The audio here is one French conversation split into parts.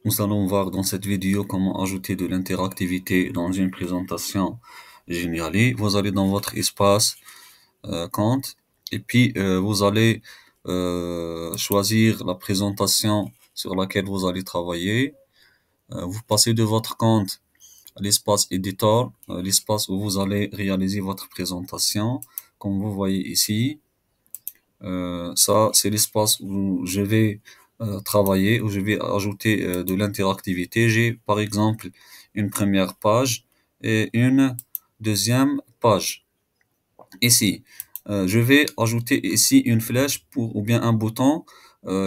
Nous allons voir dans cette vidéo comment ajouter de l'interactivité dans une présentation Geniali. Vous allez dans votre espace compte et puis vous allez choisir la présentation sur laquelle vous allez travailler. Vous passez de votre compte à l'espace Editor, l'espace où vous allez réaliser votre présentation. Comme vous voyez ici, ça, c'est l'espace où je vais travailler, où je vais ajouter de l'interactivité. J'ai par exemple une première page et une deuxième page. Ici, je vais ajouter ici une flèche ou bien un bouton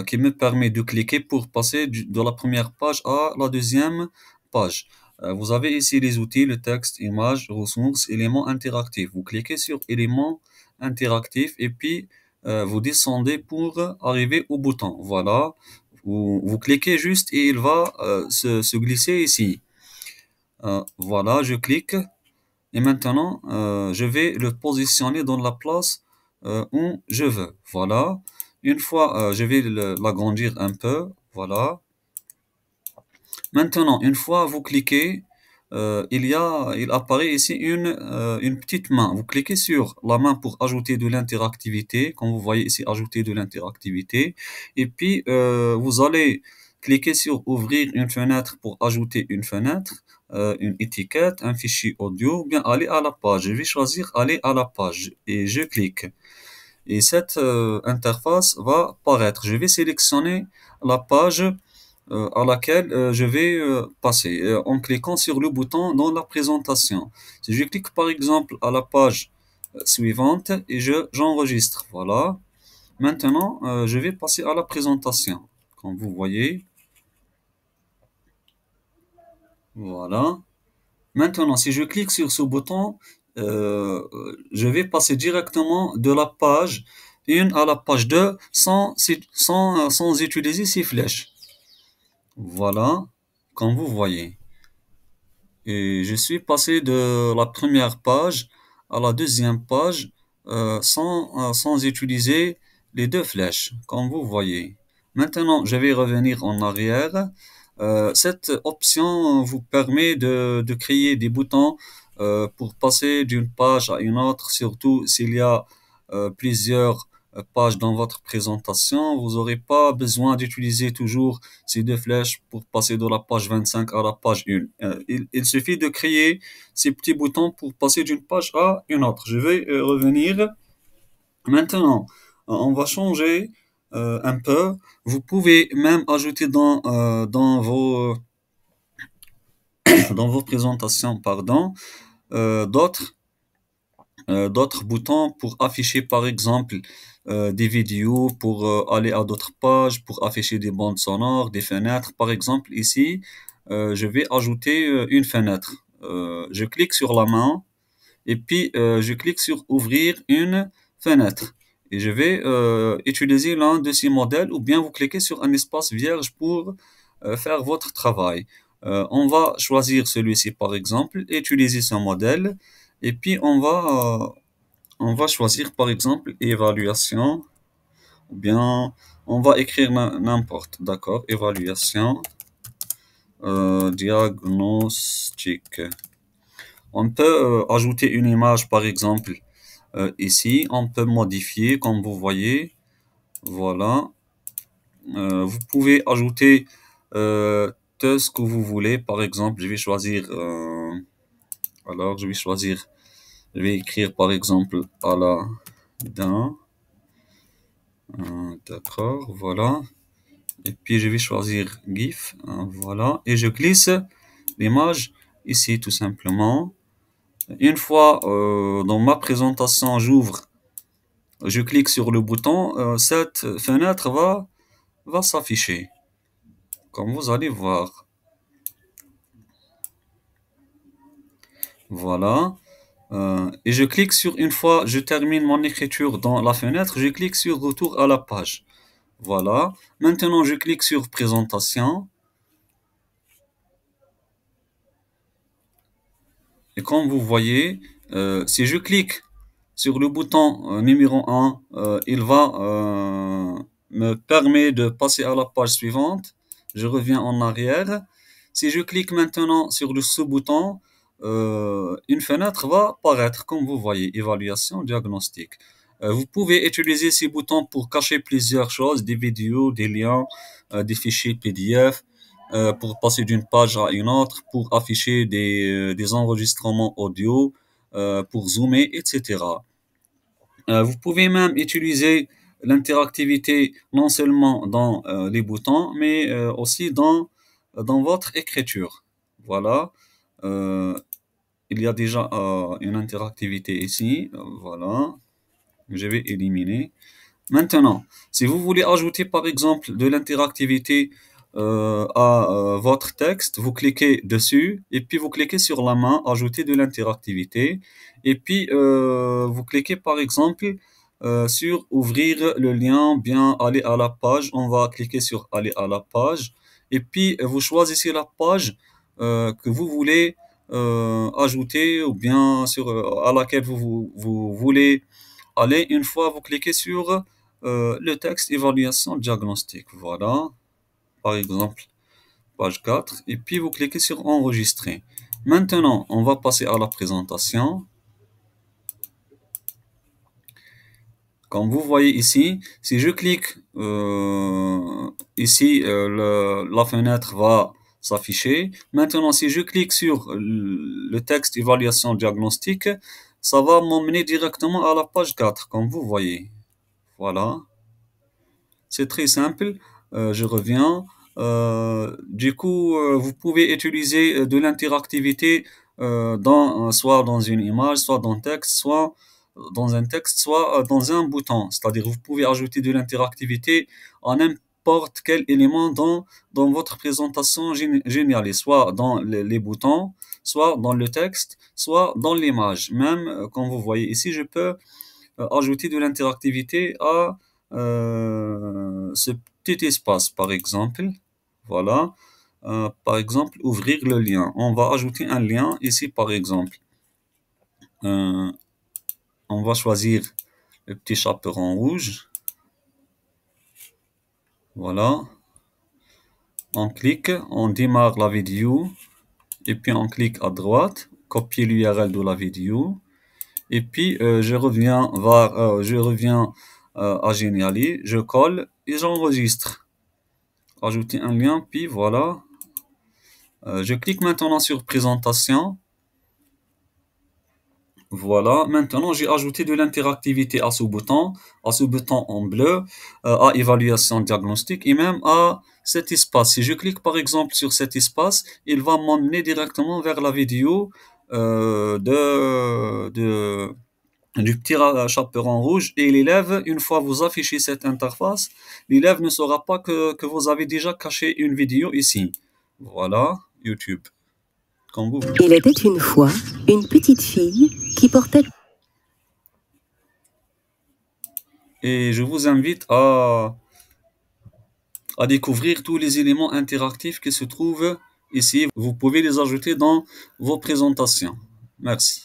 qui me permet de cliquer pour passer de la première page à la deuxième page. Vous avez ici les outils, le texte, image, ressources, éléments interactifs. Vous cliquez sur éléments interactifs et puis vous descendez pour arriver au bouton. Voilà, vous cliquez juste et il va se glisser ici. Voilà, je clique. Et maintenant, je vais le positionner dans la place où je veux. Voilà. Une fois, je vais l'agrandir un peu. Voilà. Maintenant, une fois vous cliquez, il apparaît ici une petite main. Vous cliquez sur la main pour ajouter de l'interactivité. Comme vous voyez ici, ajouter de l'interactivité. Et puis, vous allez cliquer sur ouvrir une fenêtre pour ajouter une fenêtre, une étiquette, un fichier audio, ou bien aller à la page. Je vais choisir aller à la page et je clique. Et cette interface va paraître. Je vais sélectionner la page à laquelle je vais passer en cliquant sur le bouton dans la présentation. Si je clique par exemple à la page suivante et j'enregistre, voilà. Maintenant, je vais passer à la présentation. Comme vous voyez, voilà. Maintenant, si je clique sur ce bouton, je vais passer directement de la page 1 à la page 2 sans utiliser ces flèches. Voilà, comme vous voyez. Et je suis passé de la première page à la deuxième page sans utiliser les deux flèches, comme vous voyez. Maintenant, je vais revenir en arrière. Cette option vous permet de créer des boutons pour passer d'une page à une autre, surtout s'il y a plusieurs pages dans votre présentation. Vous n'aurez pas besoin d'utiliser toujours ces deux flèches pour passer de la page 25 à la page 1. Il suffit de créer ces petits boutons pour passer d'une page à une autre. Je vais revenir. Maintenant, on va changer un peu. Vous pouvez même ajouter dans vos présentations, pardon, d'autres d'autres boutons pour afficher par exemple des vidéos, pour aller à d'autres pages, pour afficher des bandes sonores, des fenêtres. Par exemple ici, je vais ajouter une fenêtre. Je clique sur la main et puis je clique sur ouvrir une fenêtre. Et je vais utiliser l'un de ces modèles ou bien vous cliquez sur un espace vierge pour faire votre travail. On va choisir celui-ci par exemple, utiliser ce modèle et puis on va choisir par exemple évaluation ou bien on va écrire n'importe, d'accord, évaluation diagnostic. On peut ajouter une image par exemple ici, on peut modifier comme vous voyez, voilà. Vous pouvez ajouter tout ce que vous voulez, par exemple je vais choisir alors je vais écrire par exemple Aladdin. D'accord, voilà. Et puis je vais choisir GIF, voilà. Et je glisse l'image ici tout simplement. Une fois dans ma présentation, je clique sur le bouton, cette fenêtre va s'afficher, comme vous allez voir. Voilà. Et je clique sur, une fois je termine mon écriture dans la fenêtre, je clique sur retour à la page. Voilà. Maintenant, je clique sur présentation. Et comme vous voyez, si je clique sur le bouton numéro 1, il va me permettre de passer à la page suivante. je reviens en arrière. Si je clique maintenant sur le sous-bouton, une fenêtre va apparaître, comme vous voyez, évaluation, diagnostic. Vous pouvez utiliser ces boutons pour cacher plusieurs choses, des vidéos, des liens, des fichiers PDF, pour passer d'une page à une autre, pour afficher des enregistrements audio, pour zoomer, etc. Vous pouvez même utiliser l'interactivité non seulement dans les boutons, mais aussi dans votre écriture. Voilà. Euh, il y a déjà une interactivité ici. Voilà. Je vais éliminer. Maintenant, si vous voulez ajouter par exemple de l'interactivité à votre texte, vous cliquez dessus et puis vous cliquez sur la main, ajouter de l'interactivité et puis vous cliquez par exemple sur ouvrir le lien, bien aller à la page. On va cliquer sur aller à la page et puis vous choisissez la page que vous voulez ajouter ou bien sur à laquelle vous voulez aller une fois vous cliquez sur le texte évaluation diagnostic. Voilà, par exemple, page 4. Et puis vous cliquez sur enregistrer. Maintenant, on va passer à la présentation. Comme vous voyez ici, si je clique ici, la fenêtre va s'afficher. Maintenant, si je clique sur le texte évaluation diagnostic, ça va m'emmener directement à la page 4, comme vous voyez. Voilà. C'est très simple. Je reviens. Du coup, vous pouvez utiliser de l'interactivité soit dans une image, soit dans texte, soit dans un texte, soit dans un bouton. C'est-à-dire, vous pouvez ajouter de l'interactivité à n'importe quel élément dans votre présentation géniale, soit dans les boutons, soit dans le texte, soit dans l'image. Même, comme vous voyez ici, je peux ajouter de l'interactivité à ce petit espace, par exemple. Voilà. Par exemple, ouvrir le lien. On va ajouter un lien ici, par exemple. Euh, on va choisir le petit chaperon rouge. Voilà. On clique, on démarre la vidéo. Et puis on clique à droite, copier l'URL de la vidéo. Et puis je reviens à Geniali, je colle et j'enregistre. Ajouter un lien, puis voilà. Je clique maintenant sur présentation. Voilà, maintenant j'ai ajouté de l'interactivité à ce bouton en bleu, à évaluation diagnostique et même à cet espace. Si je clique par exemple sur cet espace, il va m'emmener directement vers la vidéo du petit chaperon rouge et l'élève, une fois vous affichez cette interface, l'élève ne saura pas que vous avez déjà caché une vidéo ici. Voilà, YouTube. Comme vous voulez. Il était une fois une petite fille qui portait... Et je vous invite à découvrir tous les éléments interactifs qui se trouvent ici. Vous pouvez les ajouter dans vos présentations. Merci.